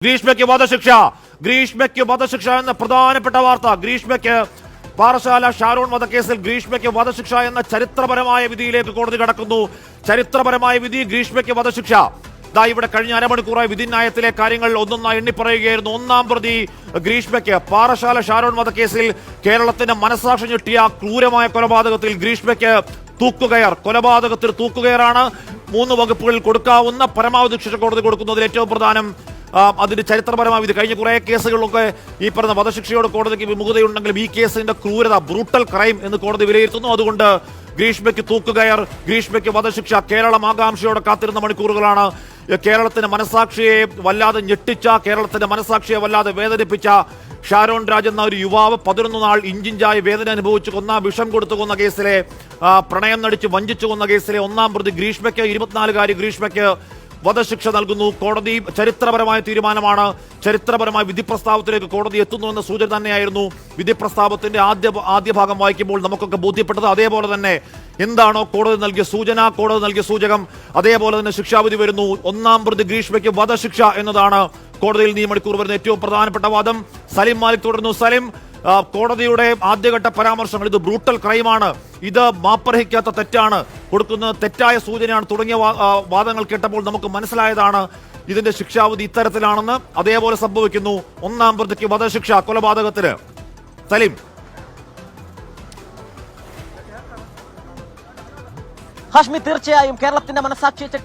ഗ്രീഷ്മയ്ക്ക് വധശിക്ഷ. ഗ്രീഷ്മയ്ക്ക് വധശിക്ഷ എന്ന പ്രധാനപ്പെട്ട വാർത്ത. ഗ്രീഷ്മയ്ക്ക് പാറശാല ഷാരോൺ വധക്കേസിൽ ഗ്രീഷ്മയ്ക്ക് വധശിക്ഷ എന്ന ചരിത്രപരമായ വിധിയിലേക്ക് കോടതി കടക്കുന്നു. ചരിത്രപരമായ വിധി, ഗ്രീഷ്മയ്ക്ക് വധശിക്ഷ. ഇവിടെ കഴിഞ്ഞ അരമണിക്കൂറായി വിധിന്യായത്തിലെ കാര്യങ്ങൾ ഒന്നൊന്നായി എണ്ണിപ്പറയുകയായിരുന്നു. ഒന്നാം പ്രതി ഗ്രീഷ്മയ്ക്ക് പാറശാല ഷാരോൺ വധക്കേസിൽ കേരളത്തിന്റെ മനസ്സാക്ഷി ഞെട്ടിയ ക്രൂരമായ കൊലപാതകത്തിൽ ഗ്രീഷ്മയ്ക്ക് തൂക്കുകയർ. കൊലപാതകത്തിൽ തൂക്കുകയറാണ് 3 വകുപ്പുകളിൽ കൊടുക്കാവുന്ന പരമാവധി ശിക്ഷ കോടതി കൊടുക്കുന്നതിൽ ഏറ്റവും പ്രധാനം. അതിന്റെ ചരിത്രപരമായ വിധി. കഴിഞ്ഞ കുറെ കേസുകളിലൊക്കെ ഈ പറഞ്ഞ വധശിക്ഷയോട് കോടതിക്ക് വിമുഖതയുണ്ടെങ്കിലും ഈ കേസിന്റെ ക്രൂരത, ബ്രൂട്ടൽ ക്രൈം എന്ന് കോടതി വിലയിരുത്തുന്നു. അതുകൊണ്ട് ഗ്രീഷ്മയ്ക്ക് തൂക്കുകയർ, ഗ്രീഷ്മയ്ക്ക് വധശിക്ഷ. കേരളം ആകാംക്ഷയോടെ കാത്തിരുന്ന മണിക്കൂറുകളാണ്. കേരളത്തിന്റെ മനസാക്ഷിയെ വല്ലാതെ ഞെട്ടിച്ച, കേരളത്തിന്റെ മനസാക്ഷിയെ വല്ലാതെ വേദനിപ്പിച്ച ഷാരോൺ രാജ് എന്ന ഒരു യുവാവ് 11 നാൾ ഇഞ്ചിഞ്ചായി വേദന അനുഭവിച്ചു കൊന്ന, വിഷം കൊടുത്തു കൊന്ന കേസിലെ, പ്രണയം നടിച്ച് വഞ്ചിച്ചു കൊന്ന കേസിലെ ഒന്നാം പ്രതി ഗ്രീഷ്മയ്ക്ക്, 24-കാരി ഗ്രീഷ്മയ്ക്ക് വധശിക്ഷ നൽകുന്നു കോടതി. ചരിത്രപരമായ തീരുമാനമാണ്. ചരിത്രപരമായ വിധി പ്രസ്താവത്തിലേക്ക് കോടതി എത്തുന്നുവെന്ന സൂചന തന്നെയായിരുന്നു വിധി പ്രസ്താവത്തിന്റെ ആദ്യ ഭാഗം വായിക്കുമ്പോൾ നമുക്കൊക്കെ ബോധ്യപ്പെട്ടത്. അതേപോലെ തന്നെ എന്താണോ കോടതി നൽകിയ സൂചന, കോടതി നൽകിയ സൂചകം, അതേപോലെ തന്നെ ശിക്ഷാവിധി വരുന്നു. ഒന്നാം പ്രതി ഗ്രീഷ്മയ്ക്ക് വധശിക്ഷ എന്നതാണ് കോടതിയിൽ ഈ മണിക്കൂർ വരുന്ന ഏറ്റവും പ്രധാനപ്പെട്ട വാദം. സലിം മാലിക് തുടർന്നു. സലിം, കോടതിയുടെ ആദ്യഘട്ട പരാമർശങ്ങൾ, ഇത് ബ്രൂട്ടൽ ക്രൈമാണ്, ഇത് മാപ്പർഹിക്കാത്ത തെറ്റാണ്, കൊടുക്കുന്നത് തെറ്റായ സൂചനയാണ് തുടങ്ങിയ വാദങ്ങൾ കേട്ടപ്പോൾ നമുക്ക് മനസ്സിലായതാണ് ഇതിന്റെ ശിക്ഷാവിധി ഇത്തരത്തിലാണെന്ന്. അതേപോലെ സംഭവിക്കുന്നു. ഒന്നാം പ്രതിക്ക് വധശിക്ഷ കൊലപാതകത്തിന്. സലിം. ഹാഷ്മി, തീർച്ചയായും കേരളത്തിന്റെ മനസാക്ഷിയെ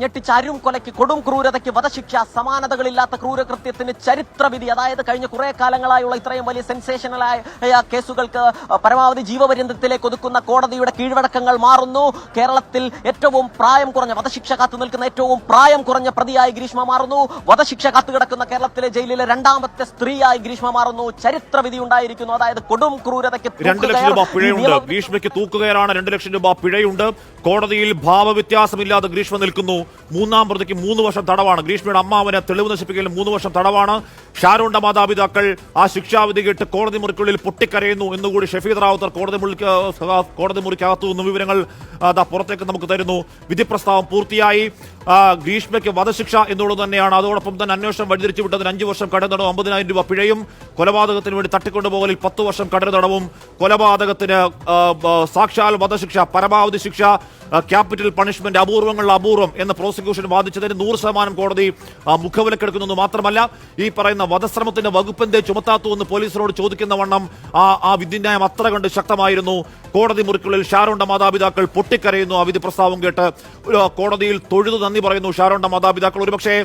ഞെട്ടിച്ച അരും കൊലയ്ക്ക്, കൊടും ക്രൂരതയ്ക്ക് വധശിക്ഷ, സമാനതകളില്ലാത്ത ക്രൂരകൃത്യത്തിന് ചരിത്രവിധി. അതായത് കഴിഞ്ഞ കുറെ കാലങ്ങളായുള്ള ഇത്രയും വലിയ സെൻസേഷണലായ കേസുകൾക്ക് പരമാവധി ജീവപര്യന്തത്തിലേക്ക് ഒതുക്കുന്ന കോടതിയുടെ കീഴ്വഴക്കങ്ങൾ മാറുന്നു. കേരളത്തിൽ ഏറ്റവും പ്രായം കുറഞ്ഞ, വധശിക്ഷ കാത്തു നിൽക്കുന്ന ഏറ്റവും പ്രായം കുറഞ്ഞ പ്രതിയായി ഗ്രീഷ്മ മാറുന്നു. വധശിക്ഷ കാത്തുകിടക്കുന്ന കേരളത്തിലെ ജയിലിലെ 2ാമത്തെ സ്ത്രീയായി ഗ്രീഷ്മ മാറുന്നു. ചരിത്രവിധി ഉണ്ടായിരിക്കുന്നു. അതായത് കൊടും ക്രൂരതയ്ക്ക് 2 ലക്ഷം രൂപ പിഴയുണ്ട്. ഗ്രീഷ്മയ്ക്ക് തൂക്കുകയറാണ്. 2 ലക്ഷം രൂപ പിഴയുണ്ട്. കോടതിയിൽ ഭാവവ്യത്യാസമില്ലാതെ ഗ്രീഷ്മ നിൽക്കുന്നു. 3-ാം പ്രതിക്ക് 3 വർഷം തടവാണ്. ഗ്രീഷ്മയുടെ അമ്മാവന് തെളിവ് നശിപ്പിക്കലിൽ 3 വർഷം തടവാണ്. ഷാരോണിന്റെ മാതാപിതാക്കൾ ആ ശിക്ഷാവിധി കേട്ട് കോടതി മുറിക്കുള്ളിൽ പൊട്ടിക്കരയുന്നു എന്നുകൂടി ഷഫീദ് റാവുത്തർ കോടതി മുറിക്കകത്തു നിന്നും വിവരങ്ങൾ പുറത്തേക്ക് നമുക്ക് തരുന്നു. വിധി പ്രസ്താവം പൂർത്തിയായി. ഗ്രീഷ്മയ്ക്ക് വധശിക്ഷ എന്നുള്ളത് തന്നെയാണ്. അതോടൊപ്പം തന്നെ അന്വേഷണം വഴിതിരിച്ചു വിട്ടതിന് 5 വർഷം കഠിന തടവും 50,000 രൂപ പിഴയും, കൊലപാതകത്തിന് വേണ്ടി തട്ടിക്കൊണ്ടുപോകലിൽ 10 വർഷം കഠിന തടവും, കൊലപാതകത്തിന് സാക്ഷാൽ വധശിക്ഷ, പരമാവധി ശിക്ഷ, ക്യാപിറ്റൽ പണിഷ്മെന്റ് അപൂർവങ്ങളിൽ അപൂർവം എന്ന് പ്രോസിക്യൂഷൻ വാദിച്ചതിന് 100% കോടതി മുഖവിലക്കെടുക്കുന്നു. മാത്രമല്ല, ഈ പറയുന്ന വധശ്രമത്തിന്റെ വകുപ്പെന്തേ ചുമത്താത്തു എന്ന് പോലീസിനോട് ചോദിക്കുന്ന വണ്ണം ആ വിധിന്യായം അത്ര കണ്ട് ശക്തമായിരുന്നു. കോടതി മുറിക്കുള്ളിൽ ഷാരോണിന്റെ മാതാപിതാക്കൾ പൊട്ടിക്കരയുന്നു. ആ വിധി പ്രസ്താവം കേട്ട് കോടതിയിൽ തൊഴുതു നന്ദി പറയുന്നു ഷാരോണിന്റെ മാതാപിതാക്കൾ. ഒരുപക്ഷെ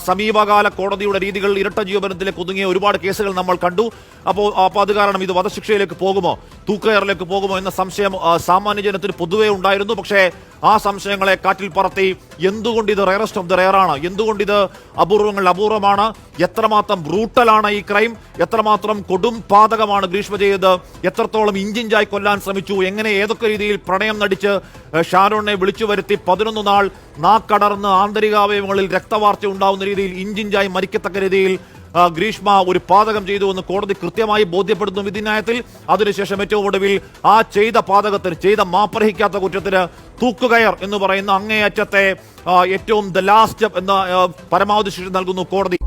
സമീപകാല കോടതിയുടെ രീതികൾ ഇരട്ട ജീവബന്ധത്തിലേക്ക് ഒതുങ്ങിയ ഒരുപാട് കേസുകൾ നമ്മൾ കണ്ടു. അപ്പോൾ അത് കാരണം ഇത് വധശിക്ഷയിലേക്ക് പോകുമോ, തൂക്കുകയറിലേക്ക് പോകുമോ എന്ന സംശയം സാമാന്യ ജനത്തിന് പൊതുവേ ഉണ്ടായിരുന്നു. പക്ഷേ ആ സംശയങ്ങളെ കാറ്റിൽ പറത്തി എന്തുകൊണ്ട് ഇത് റയറസ്റ്റ് ഓഫ് ദ റയറാണ്, എന്തുകൊണ്ട് ഇത് അപൂർവങ്ങളിൽ അപൂർവമാണ്, എത്രമാത്രം ബ്രൂട്ടലാണ് ഈ ക്രൈം, എത്രമാത്രം കൊടും പാതകമാണ് ഗ്രീഷ്മ ചെയ്തത്, എത്രത്തോളം ഇഞ്ചിഞ്ചായി കൊല്ലാൻ ശ്രമിച്ചു, എങ്ങനെ ഏതൊക്കെ രീതിയിൽ പ്രണയം നടിച്ച് ഷാരോണിനെ വിളിച്ചു വരുത്തി 11 നാൾ നാക്കടർന്ന് ആന്തരികാവയവങ്ങളിൽ രക്തവാർച്ച ഉണ്ടാവുന്ന രീതിയിൽ ഇഞ്ചിഞ്ചായി മരിക്കത്തക്ക രീതിയിൽ ഗ്രീഷ്മ ഒരു പാതകം ചെയ്തു എന്ന് കോടതി കൃത്യമായി ബോധ്യപ്പെടുന്നു വിധിന്യായത്തിൽ. അതിനുശേഷം ഏറ്റവും ഒടുവിൽ ആ ചെയ്ത പാതകത്തിന്, ചെയ്ത മാപ്പർഹിക്കാത്ത കുറ്റത്തിന് തൂക്കുകയർ എന്ന് പറയുന്ന അങ്ങേയറ്റത്തെ ഏറ്റവും ദ ലാസ്റ്റ് എന്ന പരമാവധി ശിക്ഷ നൽകുന്നു കോടതി.